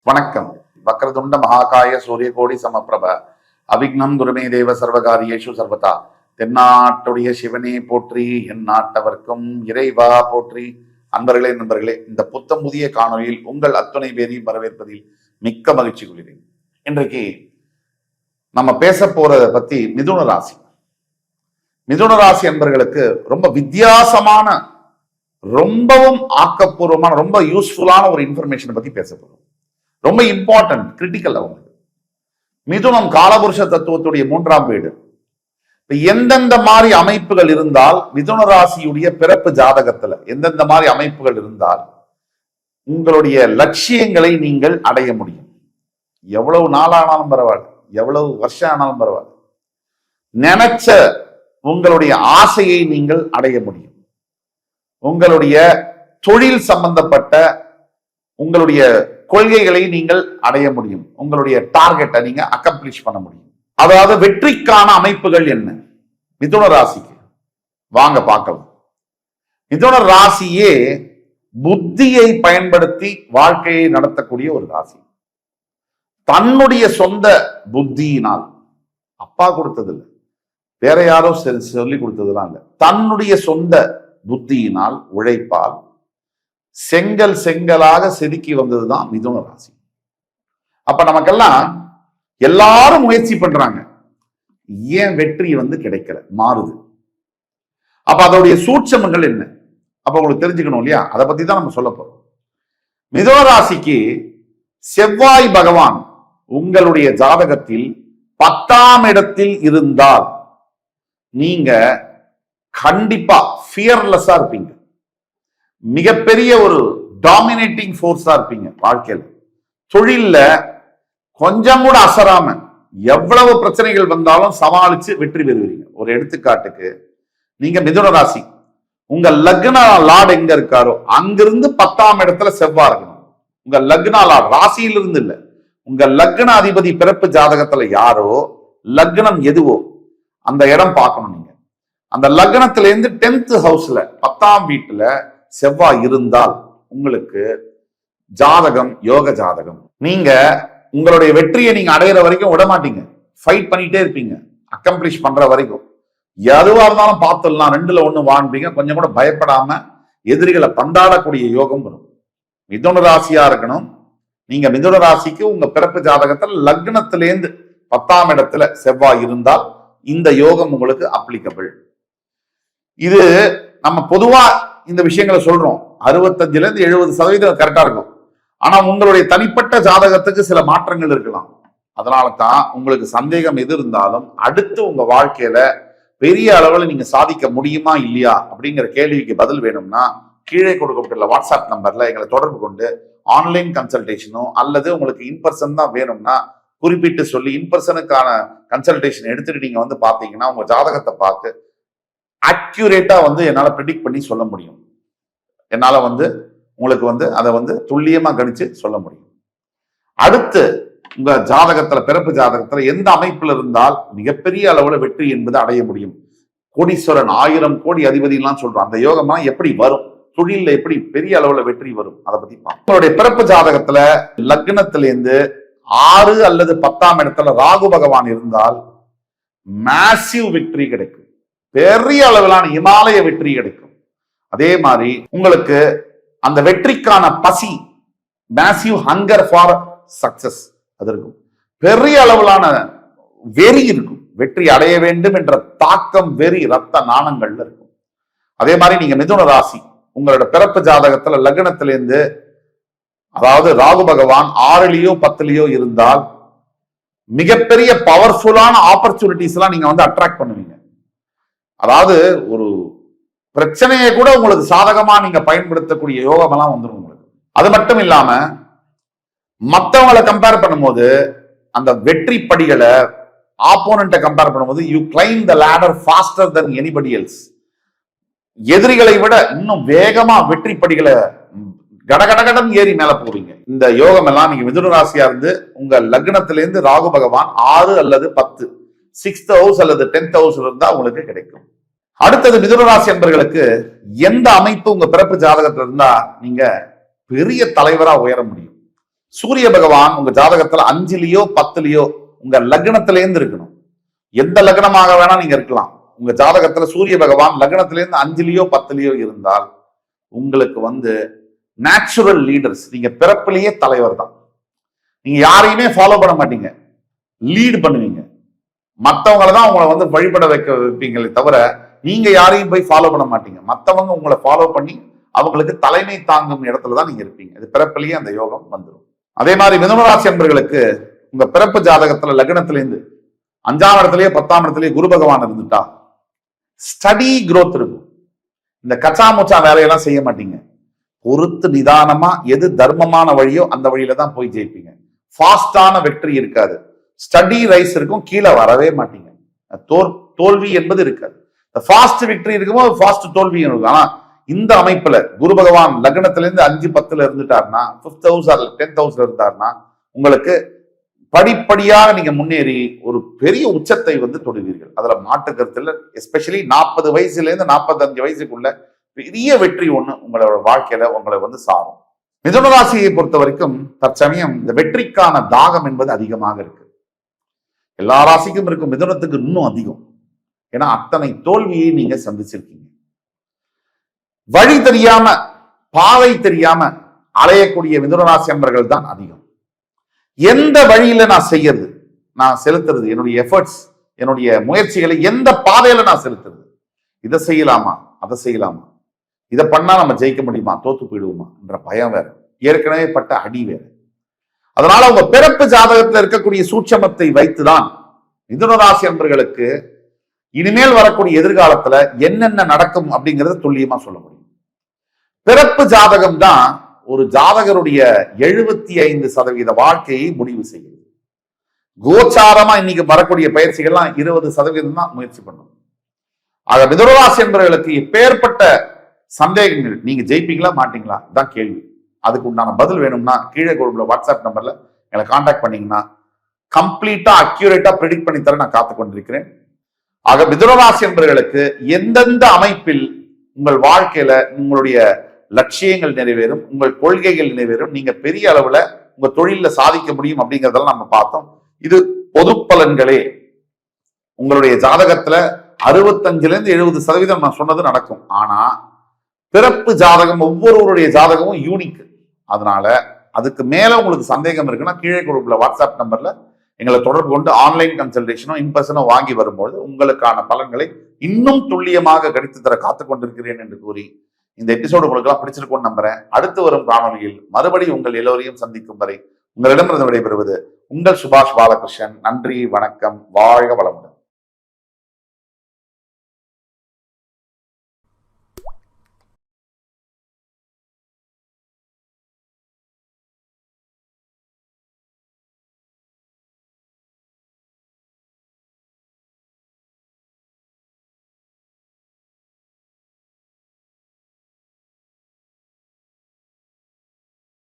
வணக்கம். வக்ரதுண்ட மகாகாய சூரியகோடி சமப்பிரப அவிக்னம் குருமே தேவ சர்வகாரியேஷு சர்வதா. தென்னாட்டுடைய சிவனே போற்றி, என் நாட்டவர்க்கும் இறைவா போற்றி. அன்பர்களே நண்பர்களே, இந்த புத்தம் புதிய காணொலியில் உங்கள் அத்துணை பேரையும் வரவேற்பதில் மிக்க மகிழ்ச்சி கொள்கிறேன். இன்றைக்கு நம்ம பேச போறத பத்தி மிதுன ராசி. மிதுன ராசி அன்பர்களுக்கு ரொம்ப வித்தியாசமான, ரொம்பவும் ஆக்கப்பூர்வமான, ரொம்ப யூஸ்ஃபுல்லான ஒரு இன்ஃபர்மேஷனை பத்தி பேச போறோம். ரொம்ப இம்பார்ட்டன்ட், கிரிட்டிக்கல். அவங்களுக்கு மிதுனம் காலபுருஷ தத்துவத்துடைய 3ஆம் வீடு. எந்தெந்த மாதிரி அமைப்புகள் இருந்தால் மிதுன ராசியுடைய பிறப்பு ஜாதகத்துல எந்தெந்த மாதிரி அமைப்புகள் இருந்தால் உங்களுடைய லட்சியங்களை நீங்கள் அடைய முடியும். எவ்வளவு நாளானாலும் பரவாயில்ல, எவ்வளவு வருஷம் ஆனாலும் பரவாயில்ல, நினைச்ச உங்களுடைய ஆசையை நீங்கள் அடைய முடியும். உங்களுடைய தொழில் சம்பந்தப்பட்ட உங்களுடைய கொள்கைகளை நீங்கள் அடைய முடியும். உங்களுடைய டார்கெட்டை நீங்க அக்கம்ப்ளிஷ் பண்ண முடியும். அதாவது வெற்றிக்கான அமைப்புகள் என்ன மிதுன ராசிக்கு? வாங்க பார்க்கலாம். மிதுன ராசியே புத்தியை பயன்படுத்தி வாழ்க்கையை நடத்தக்கூடிய ஒரு ராசி. தன்னுடைய சொந்த புத்தியினால், அப்பா கொடுத்ததில்லை, வேற யாரோ சொல்லி கொடுத்ததெல்லாம் இல்லை, தன்னுடைய சொந்த புத்தியினால், உழைப்பால் செங்கல் செங்கலாக செதுக்கி வந்ததுதான் மிதுன ராசி. அப்ப நமக்கெல்லாம் எல்லாரும் முயற்சி பண்றாங்க, ஏன் வெற்றி கிடைக்கல, மாறுது. அப்ப அதோடைய சூட்சமங்கள் என்ன? அப்ப உங்களுக்கு தெரிஞ்சுக்கணும் இல்லையா? அதை பத்தி தான் நம்ம சொல்ல போறோம். மிதுன ராசிக்கு செவ்வாய் பகவான் உங்களுடைய ஜாதகத்தில் 10ஆம் இடத்தில் இருந்தால் நீங்க கண்டிப்பா ஃபியர்லெஸ்ஸா இருப்பீங்க. மிகப்பெரிய ஒரு டாமினேட்டிங் ஃபோர்ஸா இருப்பீங்க. வாழ்க்கையில் தொழில்ல கொஞ்சம் கூட அசராம எவ்வளவு பிரச்சனைகள் வந்தாலும் சமாளிச்சு வெற்றி பெறுவீங்க. ஒரு எடுத்துக்காட்டுக்கு, நீங்க மிதுன ராசி, உங்க லக்ன லார்ட் எங்க இருக்காரோ அங்கிருந்து 10ஆம் இடத்துல செவ்வாய் இருக்கணும். உங்க லக்ன லார்ட் ராசியிலிருந்து இல்ல, உங்க லக்ன அதிபதி பிறப்பு ஜாதகத்துல யாரோ, லக்னம் எதுவோ அந்த இடம் பார்க்கணும். நீங்க அந்த லக்னத்துல இருந்து 10th ஹவுஸ்ல 10ஆம் வீட்டுல செவ்வாய் இருந்தால் உங்களுக்கு ஜாதகம் யோக ஜாதகம். நீங்க உங்களுடைய வெற்றியை நீங்க அடையிற வரைக்கும் விட மாட்டீங்க, ஃபைட் பண்ணிட்டே இருப்பீங்க, அக்கம்ப்ளிஷ் பண்ற வரைக்கும். எதுவா இருந்தாலும் பார்த்துடலாம், 2ல் 1 வாழ்வீங்க. கொஞ்சம் கூட பயப்படாம எதிரிகளை பந்தாடக்கூடிய யோகம் வரும். மிதுன ராசியா இருக்கணும். நீங்க மிதுன ராசிக்கு உங்க பிறப்பு ஜாதகத்துல லக்னத்திலேருந்து 10ஆம் இடத்துல செவ்வாய் இருந்தால் இந்த யோகம் உங்களுக்கு அப்ளிகபிள். இது நம்ம பொதுவா இந்த விஷயங்களை சொல்றோம். 65% 70% கரெக்டா இருக்கும். ஆனா உங்களுடைய தனிப்பட்ட ஜாதகத்துக்கு சில மாற்றங்கள் இருக்கலாம். அதனால தான் உங்களுக்கு சந்தேகம் எது இருந்தாலும் அடுத்து உங்க வாழ்க்கையில பெரிய அளவில் நீங்க சாதிக்க முடியுமா இல்லையா அப்படிங்கிற கேள்விக்கு பதில் வேணும்னா கீழே கொடுக்கப்பட்டுள்ள வாட்ஸ்அப் நம்பர்ல எங்களை தொடர்பு கொண்டு ஆன்லைன் கன்சல்டேஷனோ அல்லது உங்களுக்கு இன்பர்சன் தான் வேணும்னா குறிப்பிட்டு சொல்லி இன்பர்சனுக்கான கன்சல்டேஷன் எடுத்துட்டு நீங்க பாத்தீங்கன்னா உங்க ஜாதகத்தை பார்த்து அக்யூரேட்டா என்னால ப்ரெடிக்ட் பண்ணி சொல்ல முடியும். என்னால உங்களுக்கு அதை துல்லியமா கணிச்சு சொல்ல முடியும். அடுத்து உங்க ஜாதகத்துல, பிறப்பு ஜாதகத்துல எந்த அமைப்புல இருந்தால் மிகப்பெரிய அளவுல வெற்றி என்பது அடைய முடியும். கோடீஸ்வரன், 1000 கோடி அதிபதி எல்லாம் சொல்றோம். அந்த யோகமா எப்படி வரும், தொழில எப்படி பெரிய அளவுல வெற்றி வரும், அதை பத்தி பார்ப்போம். உங்களுடைய பிறப்பு ஜாதகத்துல லக்னத்திலேருந்து 6 அல்லது 10ஆம் இடத்துல ராகு பகவான் இருந்தால் மேசிவ் வெற்றி கிடைக்கும். பெரிய அளவிலான இமாலய வெற்றி கிடைக்கும். அதே மாதிரி உங்களுக்கு அந்த வெற்றிக்கான பசி, மேசிவ் ஹங்கர் ஃபார் சக்சஸ், அது இருக்கும். பெரிய அளவிலான வெறி இருக்கும். வெற்றி அடைய வேண்டும் என்ற தாக்கம், வெறி, ரத்த நாணங்கள்ல இருக்கும். அதே மாதிரி நீங்க மிதுன ராசி உங்களோட பிறப்பு ஜாதகத்துல லக்னத்திலேருந்து, அதாவது ராகு பகவான் 6லயோ 10லயோ இருந்தால் மிகப்பெரிய பவர்ஃபுல்லான ஆப்பர்ச்சுனிட்டிஸ் எல்லாம் நீங்க அட்ராக்ட் பண்ணுவீங்க. அதாவது ஒரு பிரச்சனையை கூட உங்களுக்கு சாதகமா நீங்க பயன்படுத்தக்கூடிய யோகம் எல்லாம் வந்துடும் உங்களுக்கு. அது மட்டும் இல்லாம மற்றவங்களை கம்பேர் பண்ணும்போது அந்த வெற்றி படிகளை, ஆப்போனண்ட்டை கம்பேர் பண்ணும்போது you climb the ladder faster than anybody else. எதிரிகளை விட இன்னும் வேகமா வெற்றி படிகளை கடகடகடம் ஏறி மேல போவீங்க. இந்த யோகம் எல்லாம் நீங்க மிதுன ராசியா இருந்து உங்க லக்னத்திலிருந்து ராகு பகவான் 6 அல்லது 10 6th ஹவுஸ் அல்லது 10th ஹவுஸ்ல இருந்தா உங்களுக்கு கிடைக்கும். அடுத்தது மிதுன ராசி என்பவர்களுக்கு எந்த அமைப்பு உங்க பிறப்பு ஜாதகத்துல இருந்தா நீங்க பெரிய தலைவரா உயர முடியும். சூரிய பகவான் உங்க ஜாதகத்துல 5லயோ 10லயோ உங்க லக்னத்திலேருந்து இருக்கணும். எந்த லக்னமாக வேணா நீங்க இருக்கலாம். உங்க ஜாதகத்துல சூரிய பகவான் லக்னத்திலேருந்து 5லயோ 10லயோ இருந்தால் உங்களுக்கு நேச்சுரல் லீடர்ஸ், நீங்க பிறப்பிலேயே தலைவர் தான். நீங்க யாரையுமே ஃபாலோ பண்ண மாட்டீங்க, லீட் பண்ணுவீங்க. மற்றவங்களை தான் உங்களை வழிபட வைப்பீங்களே தவிர நீங்க யாரையும் போய் ஃபாலோ பண்ண மாட்டீங்க. மற்றவங்க உங்களை ஃபாலோ பண்ணி அவங்களுக்கு தலைமை தாங்கும் இடத்துல தான் நீங்க இருப்பீங்க. இது பிறப்பிலேயே அந்த யோகம் வந்துடும். அதே மாதிரி மிதுனராசி அன்பர்களுக்கு உங்க பிறப்பு ஜாதகத்துல லக்னத்திலேருந்து 5ஆம் இடத்துலயே 10ஆம் இடத்துலயே குரு பகவான் இருந்துட்டா ஸ்டடி growth இருக்கும். இந்த கச்சா முச்சா வேலையெல்லாம் செய்ய மாட்டீங்க. பொறுத்து நிதானமா எது தர்மமான வழியோ அந்த வழியில தான் போய் ஜெயிப்பீங்க. ஃபாஸ்டான வெற்றி இருக்காது. ஸ்டடி ரைஸ் இருக்கும், கீழே வரவே மாட்டீங்க. தோல்வி என்பது இருக்காது. ஃபாஸ்ட் விக்டரி இருக்கும்போது ஃபாஸ்ட் தோல்வி இருக்கும். ஆனா இந்த அமைப்புல குரு பகவான் லக்னத்திலிருந்து 5-10 இருந்துட்டாருன்னா, 5th house or 10th house இருந்தாருன்னா உங்களுக்கு படிப்படியாக நீங்க முன்னேறி ஒரு பெரிய உச்சத்தை தொடுவீர்கள். அதுல மாற்று கருத்து இல்லை. எஸ்பெஷலி 40 வயசுல இருந்து 45 வயசுக்குள்ள பெரிய வெற்றி ஒண்ணு உங்களோட வாழ்க்கையில உங்களை சாரும். மிதுன ராசியை பொறுத்த வரைக்கும் தற்சமயம் இந்த வெற்றிக்கான தாகம் என்பது அதிகமாக இருக்கு. எல்லா ராசிக்கும் இருக்கும், மிதுனத்துக்கு இன்னும் அதிகம். ஏன்னா அத்தனை தோல்வியை நீங்க சந்திச்சிருக்கீங்க. வழி தெரியாம, பாதை தெரியாம அலையக்கூடிய மிதுனராசி அன்பர்கள் தான் அதிகம். எந்த வழியில நான் செய்யறது, நான் செலுத்துறது, என்னுடைய எஃபர்ட்ஸ், என்னுடைய முயற்சிகளை எந்த பாதையில நான் செலுத்துறது, இதை செய்யலாமா அதை செய்யலாமா, இதை பண்ணா நம்ம ஜெயிக்க முடியுமா, தோத்து போயிடுவோமா என்ற பயம் வேற, ஏற்கனவே பட்ட அடி வேற. அதனால உங்க பிறப்பு ஜாதகத்தில் இருக்கக்கூடிய சூட்சமத்தை வைத்துதான் மிதுனராசி அன்பர்களுக்கு இனிமேல் வரக்கூடிய எதிர்காலத்துல என்னென்ன நடக்கும் அப்படிங்கறத துல்லியமா சொல்ல முடியும். பிறப்பு ஜாதகம் தான் ஒரு ஜாதகருடைய 75% வாழ்க்கையை முடிவு செய்யுது. கோச்சாரமா இன்னைக்கு வரக்கூடிய பயிற்சிகள்லாம் 20% தான் முயற்சி பண்ணும். ஆக மிதுனராசி என்பவர்களுக்கு எப்பேற்பட்ட சந்தேகங்கள், நீங்க ஜெயிப்பீங்களா மாட்டீங்களா தான் கேள்வி. அதுக்கு உண்டான பதில் வேணும்னா கீழே கொடுக்குற வாட்ஸ்அப் நம்பர்ல எங்களை கான்டாக்ட் பண்ணீங்கன்னா கம்ப்ளீட்டா அக்யூரேட்டா ப்ரெடிக்ட் பண்ணி தர நான் காத்து கொண்டிருக்கிறேன். ஆக மிதுனராசி என்பவர்களுக்கு எந்தெந்த அமைப்பில் உங்கள் வாழ்க்கையில உங்களுடைய லட்சியங்கள் நிறைவேறும், உங்கள் கொள்கைகள் நிறைவேறும், நீங்க பெரிய அளவுல உங்க தொழில சாதிக்க முடியும் அப்படிங்கறதெல்லாம் நம்ம பார்த்தோம். இது பொது பலன்களே. உங்களுடைய ஜாதகத்துல 65-70% நான் சொன்னது நடக்கும். ஆனா பிறப்பு ஜாதகம் ஒவ்வொருவருடைய ஜாதகமும் யூனிக். அதனால அதுக்கு மேல உங்களுக்கு சந்தேகம் இருக்குன்னா கீழே கொடுக்குற வாட்ஸ்அப் நம்பர்ல எங்களை தொடர்பு கொண்டு ஆன்லைன் கன்சல்டேஷனோ இன்பர்சனோ வாங்கி வரும்போது உங்களுக்கான பலன்களை இன்னும் துல்லியமாக கணித்து தர காத்துக் கொண்டிருக்கிறேன் என்று கூறி இந்த எபிசோடு உங்களுக்கு எல்லாம் பிடிச்சிருக்கும்னு நம்புறேன். அடுத்து வரும் காணொலியில் மறுபடியும் உங்கள் எல்லோரையும் சந்திக்கும் வரை உங்களிடமிருந்து விடைபெறுவது உங்கள் சுபாஷ் பாலகிருஷ்ணன். நன்றி, வணக்கம், வாழ்க வளமுடன்.